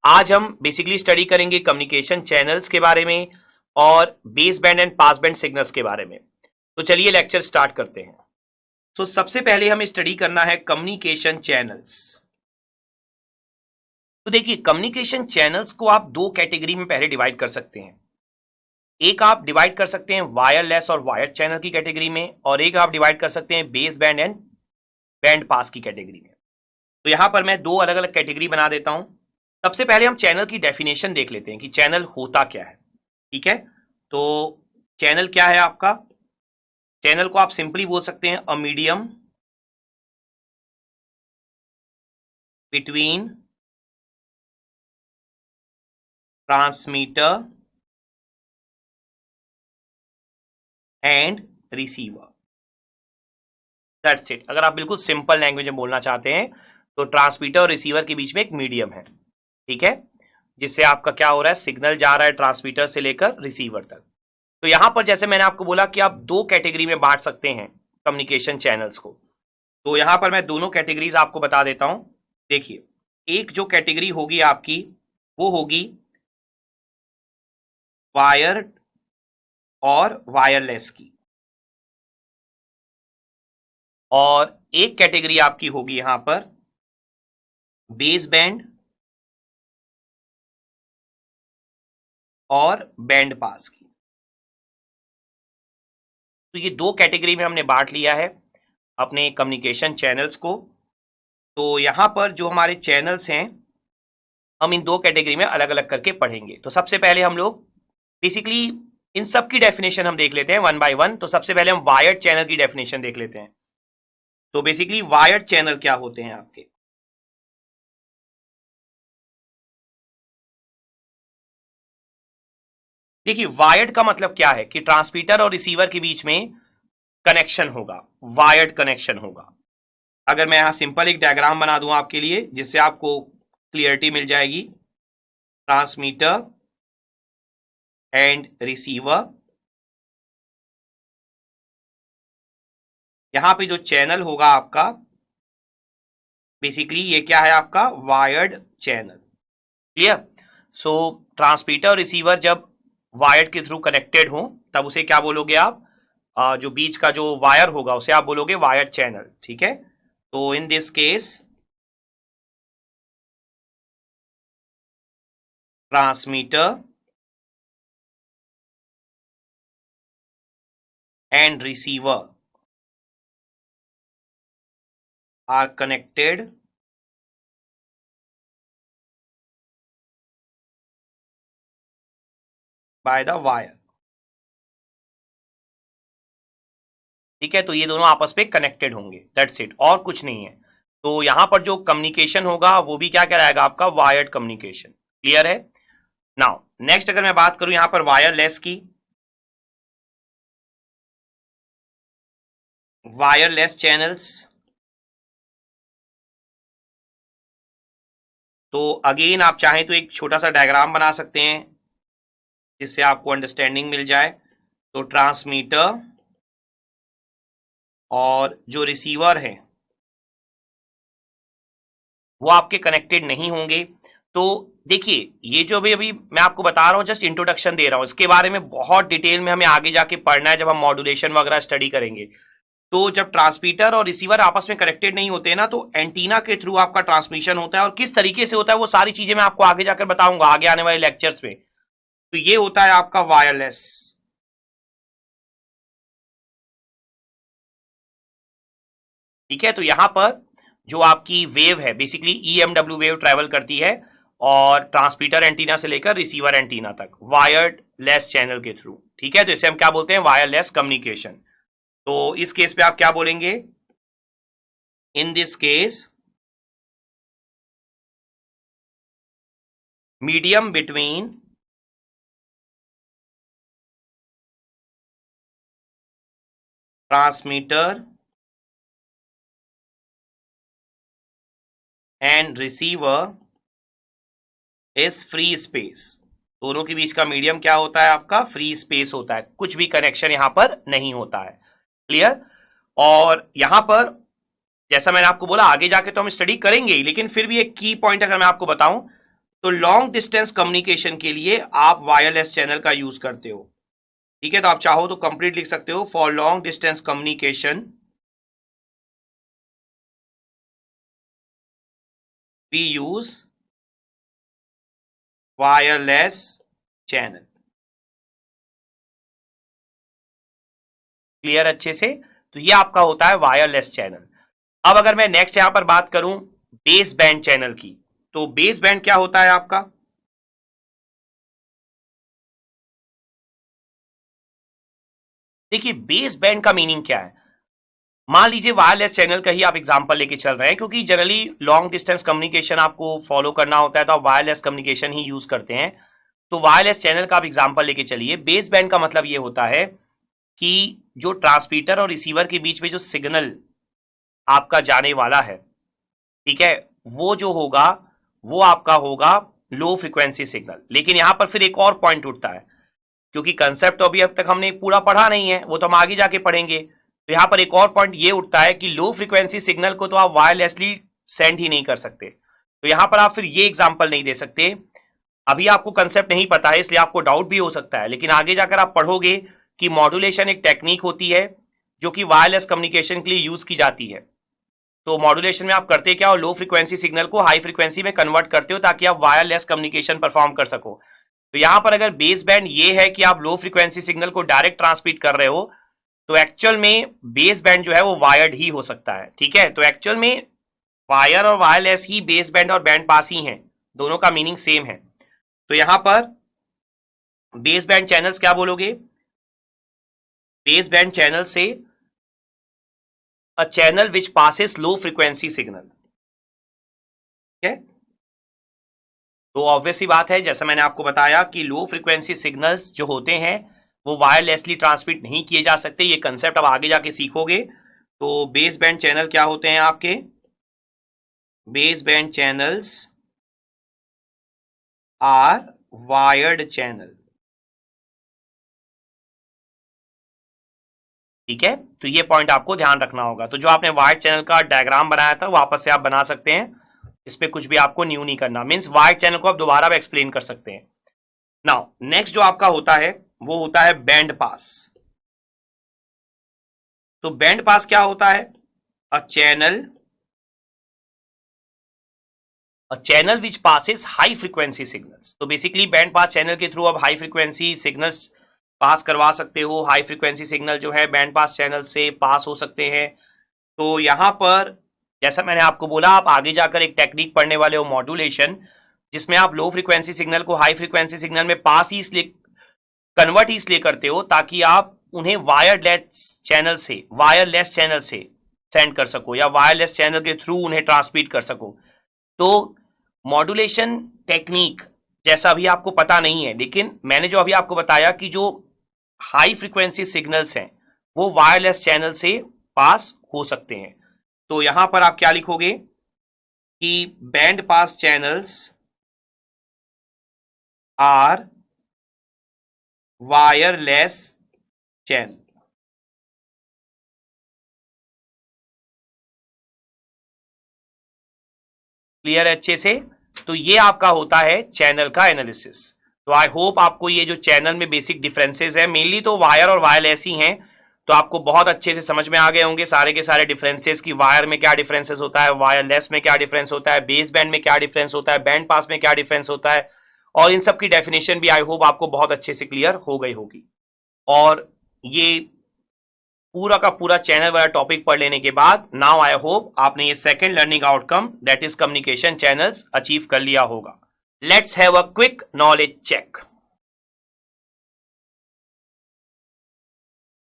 आज हम basically study करेंगे कम्युनिकेशन चैनल्स के बारे में और base band and pass band signals के बारे में। तो चलिए लेक्चर स्टार्ट करते हैं। तो सबसे पहले हमें स्टडी करना है कम्युनिकेशन चैनल्स। तो देखिए, कम्युनिकेशन चैनल्स को आप दो कैटेगरी में पहले डिवाइड कर सकते हैं। एक आप डिवाइड कर सकते हैं वायरलेस और वायर्ड चैनल की कैटेगरी में, और एक आप डिवाइड कर सकते हैं base band and band pass की कैटेगरी में। तो यहां पर मैं दो अलग अलग कैटेगरी बना देता हूं। सबसे पहले हम चैनल की डेफिनेशन देख लेते हैं कि चैनल होता क्या है। ठीक है, तो चैनल क्या है आपका? चैनल को आप सिंपली बोल सकते हैं a medium between transmitter and receiver. That's it. अगर आप बिल्कुल सिंपल लैंग्वेज में बोलना चाहते हैं तो ट्रांसमीटर और रिसीवर के बीच में एक मीडियम है, ठीक है, जिससे आपका क्या हो रहा है, सिग्नल जा रहा है ट्रांसमीटर से लेकर रिसीवर तक। तो यहां पर जैसे मैंने आपको बोला कि आप दो कैटेगरी में बांट सकते हैं कम्युनिकेशन चैनल्स को। तो यहां पर मैं दोनों कैटेगरीज आपको बता देता हूं। देखिए, एक जो कैटेगरी होगी आपकी वो होगी वायर्ड और वायरलेस की, और एक कैटेगरी आपकी होगी यहां पर बेस बैंड और बैंड पास की। तो ये दो कैटेगरी में हमने बांट लिया है अपने कम्युनिकेशन चैनल्स को। तो यहां पर जो हमारे चैनल्स हैं हम इन दो कैटेगरी में अलग अलग करके पढ़ेंगे। तो सबसे पहले हम लोग बेसिकली इन सब की डेफिनेशन हम देख लेते हैं वन बाय वन। तो सबसे पहले हम वायर्ड चैनल की डेफिनेशन देख लेते हैं। तो बेसिकली वायर्ड चैनल क्या होते हैं आपके? देखिए, वायर्ड का मतलब क्या है कि ट्रांसमीटर और रिसीवर के बीच में कनेक्शन होगा, वायर्ड कनेक्शन होगा। अगर मैं यहां सिंपल एक डायग्राम बना दूं आपके लिए जिससे आपको क्लियरिटी मिल जाएगी, ट्रांसमीटर एंड रिसीवर, यहां पे जो चैनल होगा आपका बेसिकली ये क्या है आपका वायर्ड चैनल। क्लियर? सो ट्रांसमीटर और रिसीवर जब वायर्ड के थ्रू कनेक्टेड हो तब उसे क्या बोलोगे आप? जो बीच का जो वायर होगा उसे आप बोलोगे वायर्ड चैनल। ठीक है, तो in this case transmitter and receiver are connected by the wire। ठीक है, तो ये दोनों आपस में कनेक्टेड होंगे, दैट्स इट, और कुछ नहीं है। तो यहां पर जो कम्युनिकेशन होगा वो भी क्या कहलाएगा आपका? Wired communication. क्लियर है? नाउ नेक्स्ट अगर मैं बात करूं यहां पर वायरलेस की, वायरलेस चैनल्स, तो अगेन आप चाहें तो एक छोटा सा डायग्राम बना सकते हैं जिससे आपको अंडरस्टैंडिंग मिल जाए। तो ट्रांसमीटर और जो रिसीवर है वो आपके कनेक्टेड नहीं होंगे। तो देखिए, ये जो अभी मैं आपको बता रहा हूं जस्ट इंट्रोडक्शन दे रहा हूं, इसके बारे में बहुत डिटेल में हमें आगे जाके पढ़ना है जब हम मॉड्यूलेशन वगैरह स्टडी करेंगे। तो जब ट्रांसमीटर और रिसीवर आपस में कनेक्टेड नहीं होते ना, तो एंटीना के थ्रू आपका ट्रांसमिशन होता है, और किस तरीके से होता है वो सारी चीजें मैं आपको आगे जाकर बताऊंगा आगे आने वाले लेक्चर्स में। तो ये होता है आपका वायरलेस। ठीक है, तो यहां पर जो आपकी वेव है बेसिकली ईएमडब्ल्यू वेव ट्रेवल करती है, और ट्रांसमीटर एंटीना से लेकर रिसीवर एंटीना तक वायरलेस चैनल के थ्रू। ठीक है, तो इसे हम क्या बोलते हैं? Wireless communication. तो इस केस पे आप क्या बोलेंगे? In this case medium between transmitter and receiver is free space. दोनों के बीच का मीडियम क्या होता है आपका? फ्री स्पेस होता है, कुछ भी कनेक्शन यहां पर नहीं होता है। क्लियर? और यहां पर जैसा मैंने आपको बोला आगे जाके तो हम स्टडी करेंगे ही, लेकिन फिर भी एक की पॉइंट अगर मैं आपको बताऊं तो लॉन्ग डिस्टेंस कम्युनिकेशन के लिए आप वायरलेस चैनल का यूज करते हो, ठीक है। तो आप चाहो तो कंप्लीट लिख सकते हो, for long distance communication we use wireless channel. Clear अच्छे से? तो ये आपका होता है वायरलेस चैनल। अब अगर मैं नेक्स्ट यहां पर बात करूं बेस बैंड चैनल की, तो बेस बैंड क्या होता है आपका? देखिए बेस बैंड का मीनिंग क्या है। मान लीजिए वायरलेस चैनल का ही आप एग्जांपल लेके चल रहे हैं, क्योंकि जनरली लॉन्ग डिस्टेंस कम्युनिकेशन आपको फॉलो करना होता है तो आप वायरलेस कम्युनिकेशन ही यूज करते हैं। तो वायरलेस चैनल का आप एग्जांपल लेके चलिए। बेस बैंड का मतलब ये होता है कि जो ट्रांसमीटर और रिसीवर के बीच में जो सिग्नल आपका जाने वाला है, ठीक है, वो जो होगा वो आपका होगा लो फ्रीक्वेंसी सिग्नल। लेकिन यहां पर फिर एक और पॉइंट उठता है, क्योंकि कंसेप्ट तो अभी अब तक हमने पूरा पढ़ा नहीं है, वो तो हम आगे जाके पढ़ेंगे। तो यहां पर एक और पॉइंट ये उठता है कि लो फ्रीक्वेंसी सिग्नल को तो आप वायरलेसली सेंड ही नहीं कर सकते। तो यहां पर आप फिर ये एग्जांपल नहीं दे सकते। अभी आपको कंसेप्ट नहीं पता है इसलिए आपको डाउट भी हो सकता है, लेकिन आगे जाकर आप पढ़ोगे कि मॉड्यूलेशन एक टेक्निक होती है जो कि वायरलेस कम्युनिकेशन के लिए यूज की जाती है। तो मॉड्यूलेशन में आप करते क्या हो, लो फ्रीक्वेंसी सिग्नल को हाई फ्रीक्वेंसी में कन्वर्ट करते हो ताकि आप वायरलेस कम्युनिकेशन परफॉर्म कर सको। तो यहां पर अगर बेस बैंड ये है कि आप लो फ्रीक्वेंसी सिग्नल को डायरेक्ट ट्रांसमिट कर रहे हो, तो एक्चुअल में बेस बैंड जो है वो वायर्ड ही हो सकता है, ठीक है। तो एक्चुअल में वायर और वायरलेस ही बेस बैंड और बैंड पास ही हैं, दोनों का मीनिंग सेम है। तो यहां पर बेस बैंड चैनल्स क्या बोलोगे? बेस बैंड चैनल से a channel which passes low frequency signal, ठीक है। तो ऑब्वियस सी बात है, जैसा मैंने आपको बताया कि लो फ्रीक्वेंसी सिग्नल्स जो होते हैं वो वायरलेसली ट्रांसमिट नहीं किए जा सकते। ये कंसेप्ट अब आगे जाके सीखोगे। तो बेस बैंड चैनल क्या होते हैं आपके? Base band channels are wired channel, ठीक है। तो ये पॉइंट आपको ध्यान रखना होगा। तो जो आपने वायर्ड चैनल का डायग्राम बनाया था वापस से आप बना सकते हैं, इस पे कुछ भी आपको न्यू नहीं करना। मींस वायर्ड चैनल को आप दोबारा भी एक्सप्लेन कर सकते हैं। नाउ नेक्स्ट जो आपका होता है वो होता है बैंड पास। तो बैंड पास क्या होता है? A channel which passes high frequency signals. तो बेसिकली बैंड पास चैनल के थ्रू आप हाई फ्रीक्वेंसी सिग्नल्स पास करवा सकते हो। हाई फ्रीक्वेंसी सिग्नल जो है बैंड पास चैनल से पास हो सकते हैं। तो यहां पर जैसा मैंने आपको बोला, आप आगे जाकर एक टेक्निक पढ़ने वाले हो मॉड्यूलेशन, जिसमें आप लो फ्रीक्वेंसी सिग्नल को हाई फ्रीक्वेंसी सिग्नल में पास ही इसलिए कन्वर्ट ही इसलिए करते हो ताकि आप उन्हें वायरलेस चैनल से सेंड कर सको या वायरलेस चैनल के थ्रू उन्हें ट्रांसमिट कर सको। तो मॉड्यूलेशन टेक्निक जैसा अभी आपको पता नहीं है, लेकिन मैंने जो अभी आपको बताया कि जो हाई फ्रीक्वेंसी सिग्नल्स हैं वो वायरलेस चैनल से पास हो सकते हैं। तो यहां पर आप क्या लिखोगे कि band pass channels are wireless channel. Clear है अच्छे से? तो ये आपका होता है चैनल का एनालिसिस। तो आई होप आपको ये जो चैनल में बेसिक डिफरेंसेस है, मेनली तो वायर और वायरलेस ही हैं, तो आपको बहुत अच्छे से समझ में आ गए होंगे सारे के सारे डिफरेंसेस की वायर में क्या डिफरेंसेस होता है, वायरलेस में क्या डिफरेंस होता है, बेस बैंड में क्या डिफरेंस होता है, बैंड पास में क्या डिफरेंस होता है, और इन सब की डेफिनेशन भी आई होप आपको बहुत अच्छे से क्लियर हो गई होगी। और ये पूरा का पूरा चैनल वाला टॉपिक पढ़ लेने के बाद नाउ आई होप आपने ये second learning outcome that is communication channels achieve कर लिया होगा। Let's have a quick knowledge check.